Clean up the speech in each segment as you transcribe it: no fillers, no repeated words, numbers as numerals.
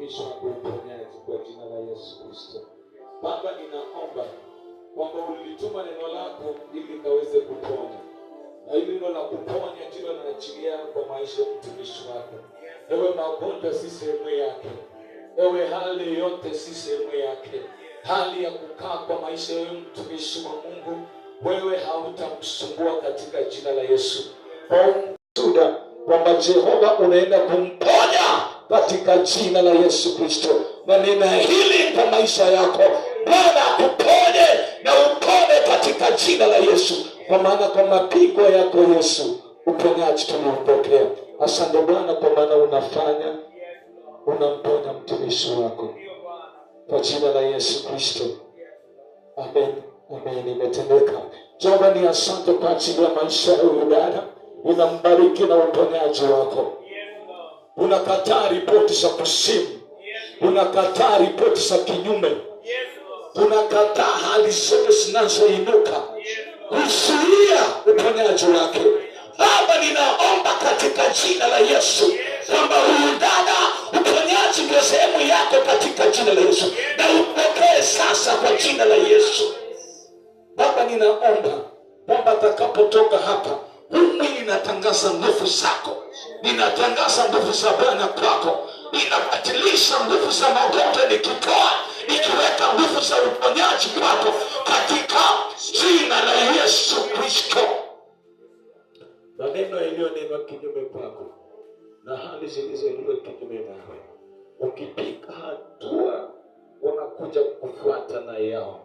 mtumishi wako uponyaji kwa jina la Yesu Kristo. Baba, ninaomba kwamba ulituma neno lako ili kaweze kuponya, na hili neno la kuponya ndilo linaachilia kwa maisha ya mtumishi wako. Ewe magonjwa si sehemu yake, ewe hali yote si sehemu yake. Hali ya kukaa kwa maisha ya mtumishi wa Mungu, wewe hautamsumbua katika jina la Yesu. Tuda kwamba Jehova unaenda kumponya katika jina la Yesu Kristo. Na nina hili kwa maisha yako, Bwana akuponye na upone katika jina la Yesu, kwa maana kwa mapigo yako Yesu uponyaji tumeupokea. Asante Bwana, kwa maana unamponya mtumishi wako kwa jina la Yesu Kristo. Amen. Amen. Imetendeka. Jehova, ni asante kwa ajili ya maisha ya huyu dada. Unambariki na uponyaji wako. Unakataa ripoti za kusimu. Unakataa ripoti za kinyume. Unakataa hali zote zinazoinuka kuzuia uponyaji wake. Baba, ninaomba katika jina la Yesu kwamba huyu dada uponyaji ndio sehemu yako katika jina la Yesu, na upokee sasa kwa jina la Yesu. Baba, ninaomba kwamba atakapotoka hapa, mimi ninatangaza nguvu zako, ninatangaza nguvu za Bwana kwako, ninabatilisha nguvu za magonjwa, nikiweka nguvu za uponyaji kwako katika jina la Yesu Kristo. Maneno yaliyonenwa kinyume kwako na hali zilizoinuliwa kinyume nawe, ukipiga hatua wanakuja kufuata na yao,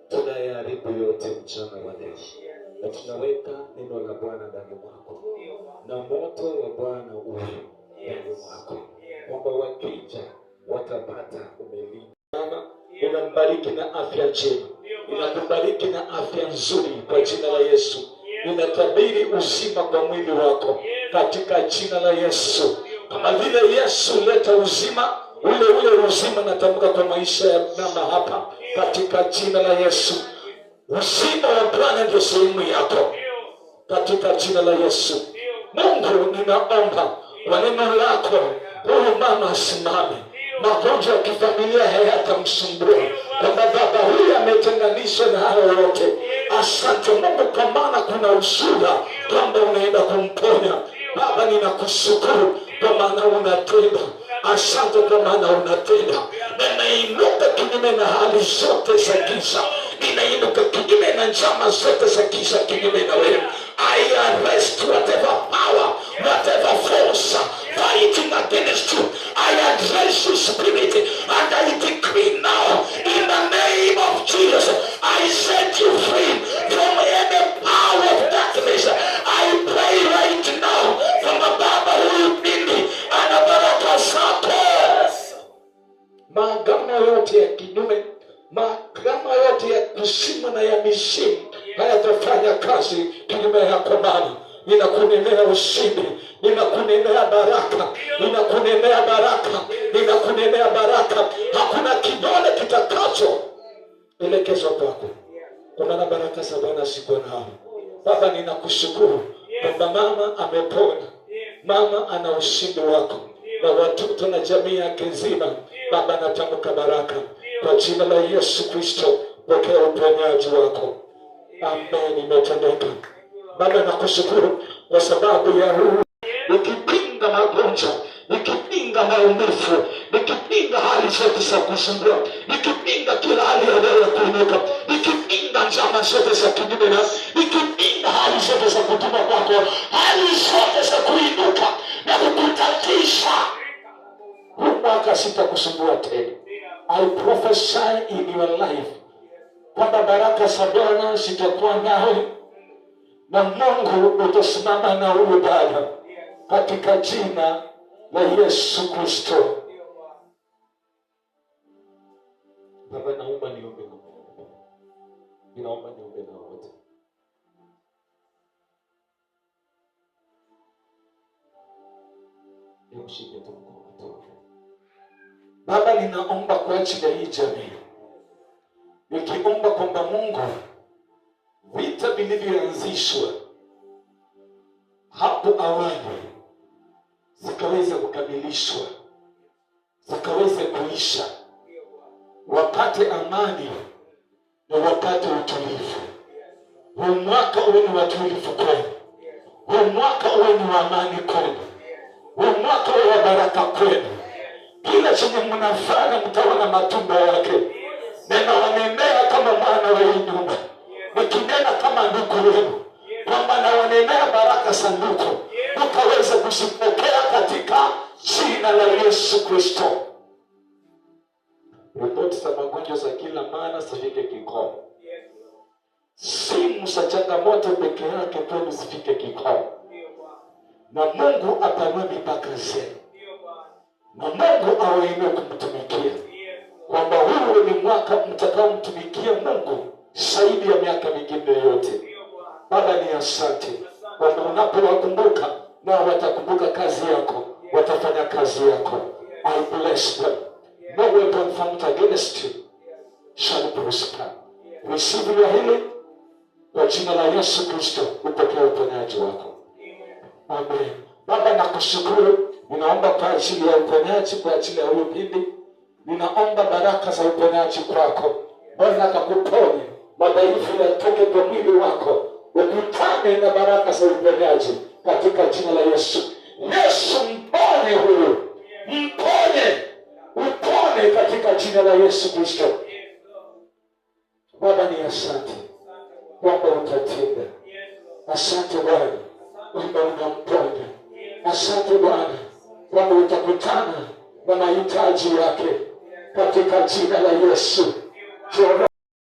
tunayaharibu yote mchana wa leo, na tunaweka neno la Bwana ndani mwako, na moto wa Bwana uwe ndani mwako, kwamba wakija watapata umelinda. Unambariki na afya njema, unakubariki na afya nzuri kwa jina la Yesu. Ninatabiri uzima kwa mwili wako katika jina la Yesu. Kama vile Yesu leta uzima, ule uzima natamka kwa maisha ya mama hapa katika jina la Yesu. Uzima wa Bwana ndio sehemu yako katika jina la Yesu. Mungu, ninaomba kwa neno lako huyu mama asimame, magonjwa ya kifamilia hayatamsumbua, kwamba baba huyu ametenganishwa na hayo yote. Asante Mungu, kwa maana kuna ushuhuda kwamba unaenda kumponya. Baba, ninakushukuru kwa maana unatenda. Asante kwa maana unatenda. Ninainuka kinyume na hali zote za giza, ninainuka kinyume na njama zote za giza kinyume na wewe. I arrest whatever power, whatever force fighting against you. I address you spirit and I decree now in the name of Jesus, I set you free from any power of darkness. I pray right now from Baba huyu mimi ana baraka zako. Maagano yote ya kinyume, maagano yote ya kuzimu na ya mizimu hayatafanya kazi kinyume yako Baba. Ninakunenea ushindi, ninakunenea baraka, ninakunenea baraka, ninakunenea baraka. Hakuna kidole kitakacho elekezwa kwako, kwa maana baraka za Bwana ziko nao. Baba, ninakushukuru kwamba mama amepona, mama ana ushindi wako na watoto na jamii yake nzima. Baba, natamka baraka kwa jina la Yesu Kristo, pokea uponyaji wako. Amen. Imetendeka. Baba, nakushukuru kwa sababu ya huu, nikipinga magonjwa, nikipinga maumivu, nikipinga hali zote za kusumbua, nikipinga kila hali ya kuinuka, nikipinga njama zote za kinyume, nikipinga hali zote za kutuma kwako, hali zote za kuinuka na kukutatisha. Mwaka sitakusumbua tena. I prophesy in your life kwamba baraka za Bwana zitakuwa nawe, na Mungu utasimama na huyu dada katika jina la Yesu Kristo. Baba, naomba niombe na wote. Ninaomba niombe na wote. Nimshike tu mkono. Baba, ninaomba kwa ajili ya hii jamii, nikiomba kwamba Mungu, vita vilivyoanzishwa hapo awali zikaweza kukamilishwa, zikaweze kuisha, wapate amani na wapate utulivu. Huu mwaka uwe ni watulivu kwenu, huu mwaka uwe ni wa amani kwenu, huu mwaka uwe wa baraka kwenu. Kila chenye mnafanya mtaona matunda yake. Nena wanenea kama mwana wa hii nyumba, nikinena kama ndugu wenu, kwamba na wanenea baraka sanduku ukaweze kuzipokea katika jina la Yesu Kristo. Ripoti za magonjwa za kila maana zifike kikomo. Simu za changamoto peke yake kwenu zifike kikomo. Na Mungu apanue mipaka zenu. Na Mungu awainue kumtumikia. Kwamba huu ni mwaka mtakao mtumikia Mungu zaidi ya miaka mingine yote. Baba ni asante. Kwamba unapowakumbuka nao watakumbuka kazi yako, watafanya kazi yako. I bless them. No weapon formed against you shall prosper. Receive your healing. Kwa jina la Yesu Kristo upokee uponyaji wako. Amen. Baba nakushukuru. Ninaomba kwa ajili ya uponyaji, kwa ajili ya huyu bibi. Ninaomba baraka za uponyaji kwako. Bwana akakuponye. Madhaifu yatoke kwa mwili wako. Ukutane na baraka za uponyaji katika jina la Yesu. Yesu mponye huyu. Mponye. Upone katika jina la Yesu Kristo. Baba ni asante kwamba utatenda. Asante Bwana kwamba unamponya. Asante Bwana kwamba utakutana na mahitaji yake katika jina la Yesu.